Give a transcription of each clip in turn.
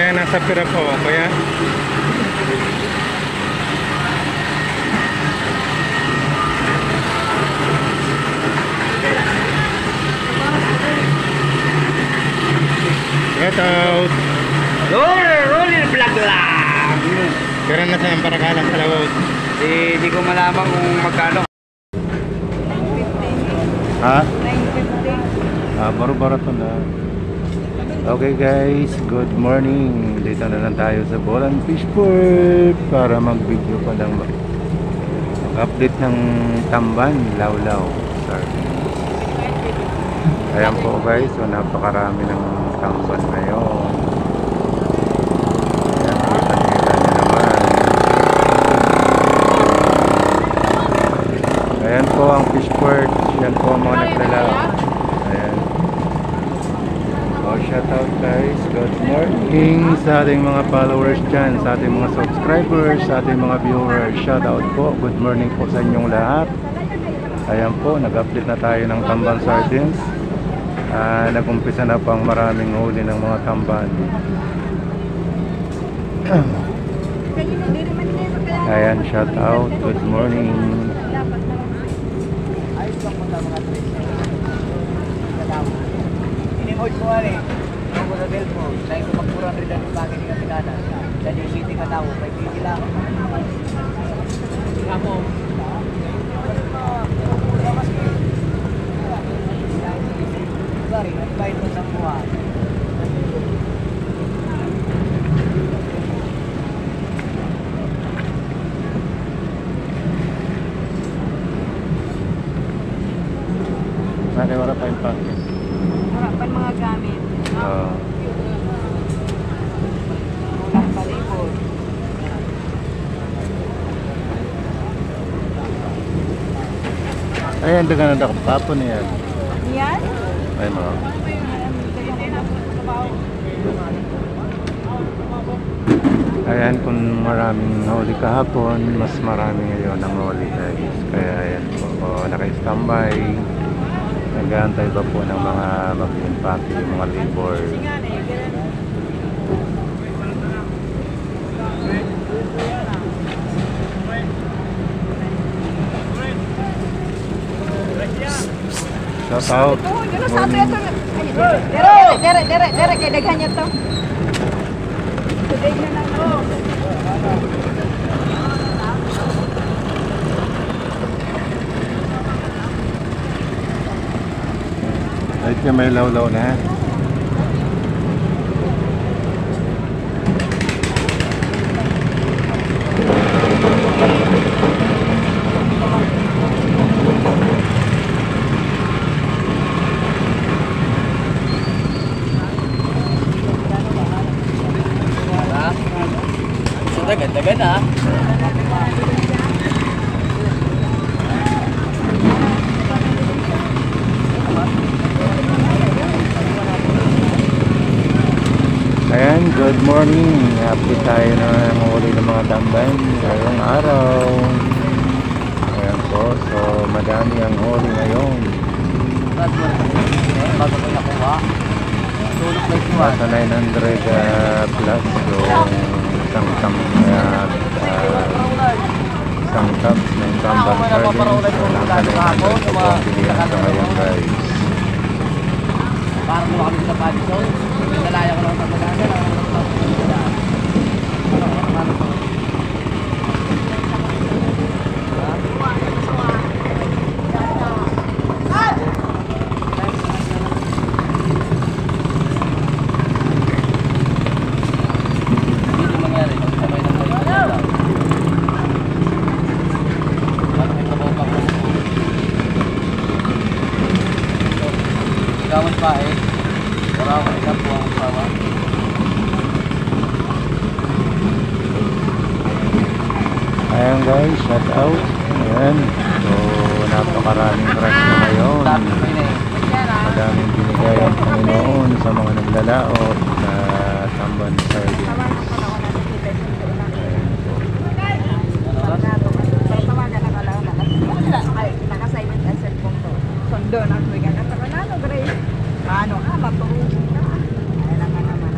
Kaya nasa pira po, kaya get out. Roller vlog lang. Pero nasa ang parakalang kalawot. Di ko malaman kung magkano. Ha? 950. Baro-baro to na. Okay guys, good morning. Dito na lang tayo sa Bolan Fishport para mag-video pa lang mag-update ng Tamban, Lawlaw. Ayan po guys, so napakarami ng Tamban ngayon. Ayan, kita-kita nyo naman. Ayan po ang Fishport. Yan po ang mga naglalaw. Ayan. Shout out guys, good morning sa ating mga followers dyan, sa ating mga subscribers, sa ating mga viewers. Shout out po, good morning po sa inyong lahat. Ayan po, nag-update na tayo ng Tamban Sardines. Nag-umpisa na pang maraming huli ng mga tamban. Ayan, shout out, good morning. Hoy ko ari, ang mga delpo, sa ito magkurang rin ang bagay ni Kapitana. Dahil yung city ka tao, may pili lang. Nga mo. Sorry, nag-bite mo sa buha. Mali, wala pa yung packet. Harapan mga gamit. Ulang palibot. Ayan, dagan na kapapon yan. Yan? Ay mo. Ayan, kung maraming huli kahapon, mas marami ngayon ang huli guys. Kaya ayan po, naka-standby. Nag-aantay ba po ng mga mag-impact, yung mga labor. Shout out. Dere, kay daghan niya to. Today na lang. Kahit ka may lawlaw na. Dagan ah. Ayan, good morning. Update tayo na huli ng mga tamban ngayong araw. Ayan po, so madami ang huli ngayon. Nasa 900 plus yung isang tubs ng Tamban Sardines. Nasa 900 po ang pilihan sa ngayon guys. Parang mo kami sa Padison. Nalaya ko lang sa Padison. Gawin pa eh. Wala ko rin po ang sawa. Ayan guys, shout out. Ayan. So, napakaraming crush na ngayon. Madaming binigay ang Panginoon sa mga naglalaot sa Tamban Sardines. Ayan po. Naka-silent ang cellphone to. Sondo na ako yung ano, Grace. Ano, matulog na. Kailangan naman.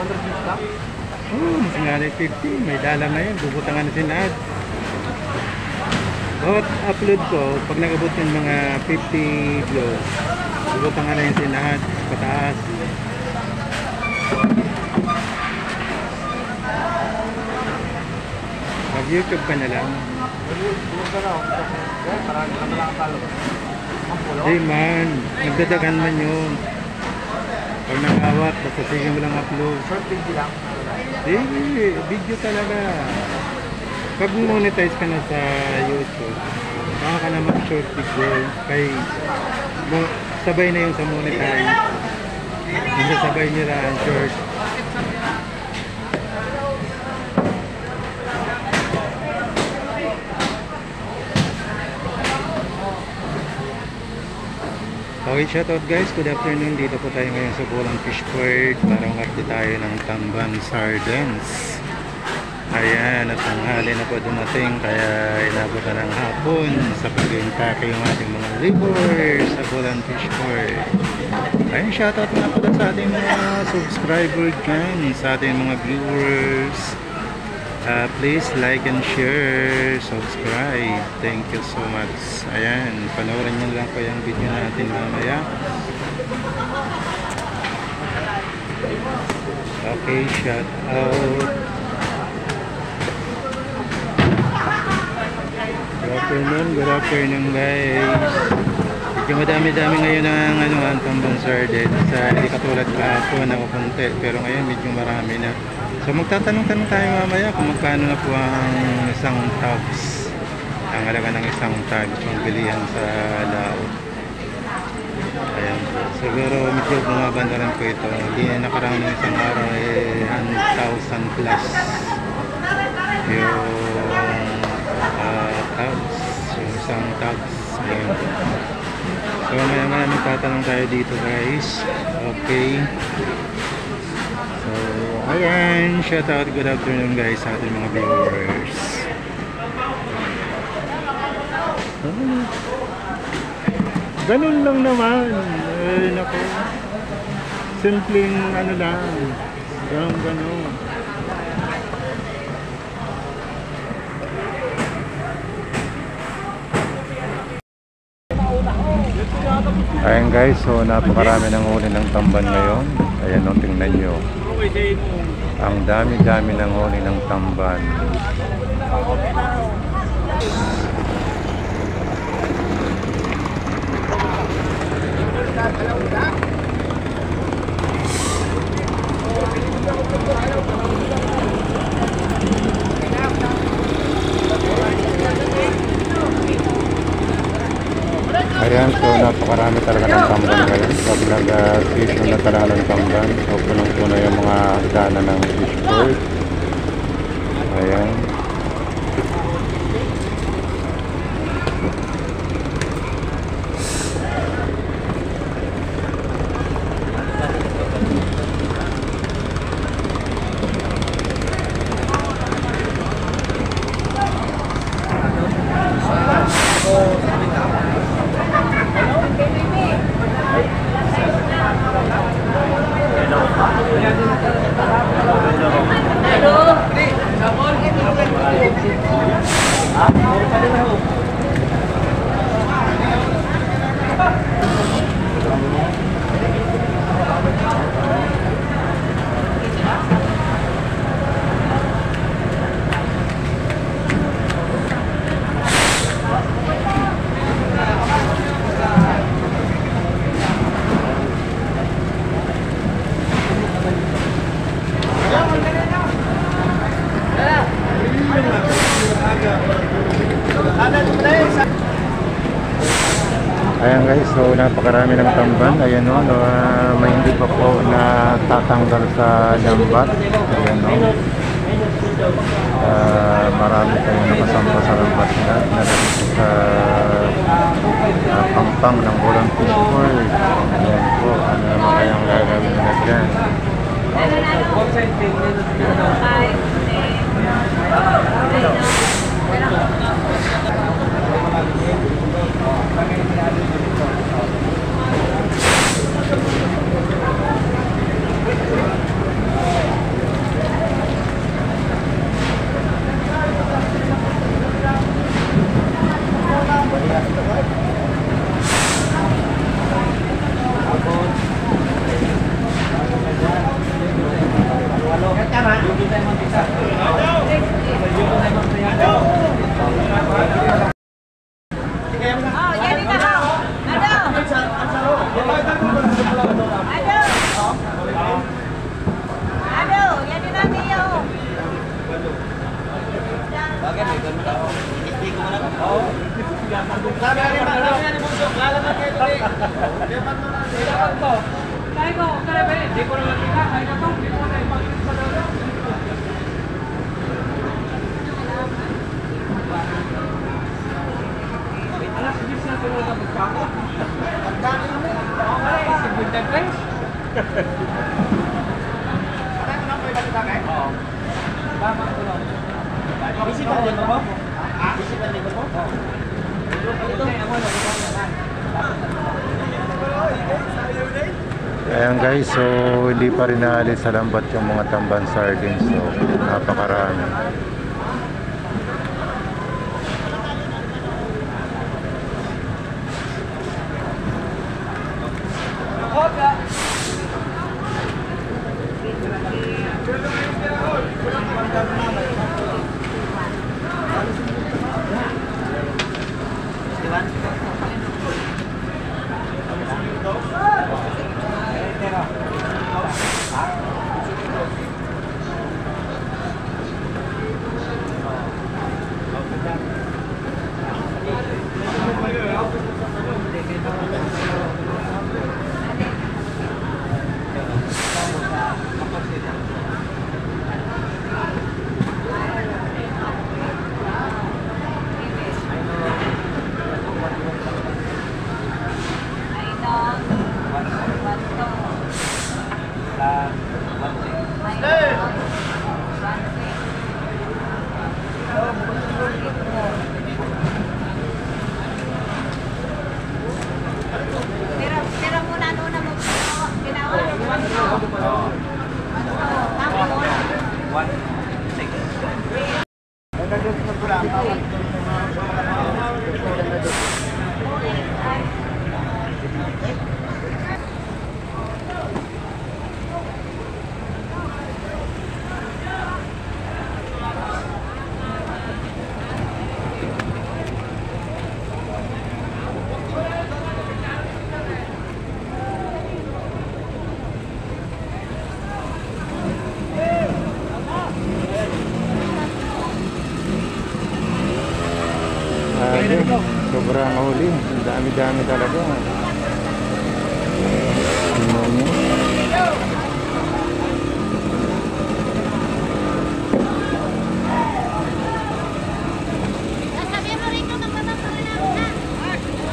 Oh, mas nga na 50. May dala na yun. Bubutangan na sila. Bawat upload ko, pag nag-abot yung mga 50 views, bubutangan na yun sila. Pataas. Mag-YouTube ka na lang. Hey man, nagdadagan man yun. Pag nangawat, basta sige mo lang upload. Short video lang. Video talaga. Pag monetize ka na sa YouTube, baka ka na mag-short video. Kay sabay na yun sa monetize. Hindi sabay nila ang short. Okay, shoutout guys. Good afternoon. Dito po tayo ngayon sa Bulang Fish Port para mag-update tayo ng Tamban Sardines. Ayan, at tanghali na po dumating kaya inabot na ng hapon sa pag-intake yung ating mga laborers sa Bulang Fish Port. Ayun, shoutout na po sa ating mga subscriber dyan, sa ating mga viewers. Please like and share, subscribe. Thank you so much. Ayan, panoorin nyo lang po yung video natin mamaya. Okay, shout out. Good afternoon guys. Medyo madami-dami ngayon ang Tamban Sardines. Hindi katulad kahapon na kukunti, pero ngayon medyo marami na. So magtatanong-tanong tayo mamaya kung magkano na po ang isang tags. Ang halaga ng isang tags pang bilihan sa laot. Ayan po. Siguro medyo bumaba na rin po ito. Hindi na nakaraan ng isang araw 1,000 plus yung tags. Yung isang tags. Ayan po. So mamaya magtatanong tayo dito guys. Okay. So, ayan, shout out, good afternoon guys sa ating mga viewers. Ganun lang naman. Naku. Simpleng ano lang. Ganun. Ayan guys, so napakarami ng huli ng tamban ngayon. Ayan, no, tingnan nyo. Ang dami-dami ng huli ng tamban. Ayan, so napakarami talaga ng tamban ngayon. Pag nag-season na talaga ng tamban, so punong-puno yung mga dana ng fish port. Ayan. Ayan guys, so napakarami ng tamban. Ayan o, may hindi pa po na tatanggal sa lambat. Ayan o, marami tayong nakasampa sa lambat na nalagay sa pampang ng Bulang Fish Port. Ayan po, ano naman kayang gagawin na dyan. Ayan guys, so hindi pa rin naalis sa lambat yung mga tamban sardines, so napakarami. Pero muna doon na mo ginawa. Sobrang huli. Ang dami-dami talaga. Tingnan nyo. Sabihin mo rin kung magpapapala mo na.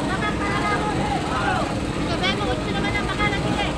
Magpapapala mo. Sabihin mo, gusto naman ang makalagin eh.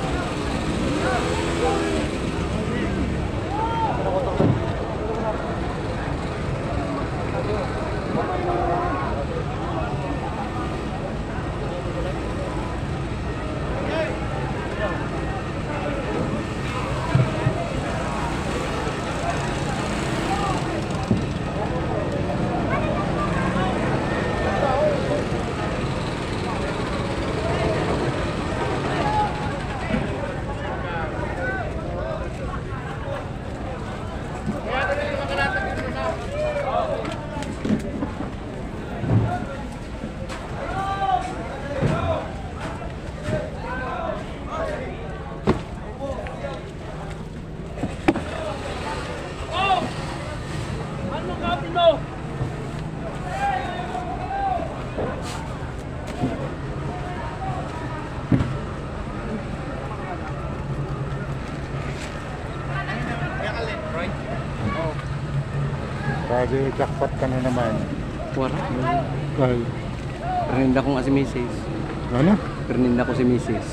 Grabe, jackpot ka na naman. Wala. Kahal. Perninda ko nga si Mrs. Ano? Perninda ko si Mrs.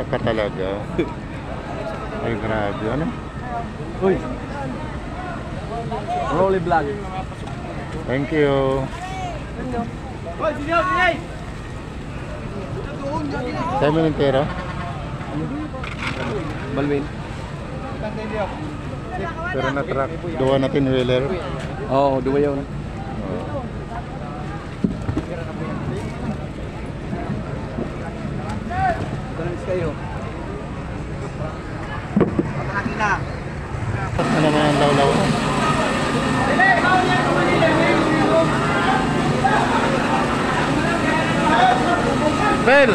Taka talaga. Ay, grabe. Ano? Uy! Rolly vlog. Thank you. Tayo mo ng pera? Balwin. Pero na truck. Duwa natin wheeler. Oo, duwa yun. Thanks kayo. Ano naman ang lawlaw? Bel!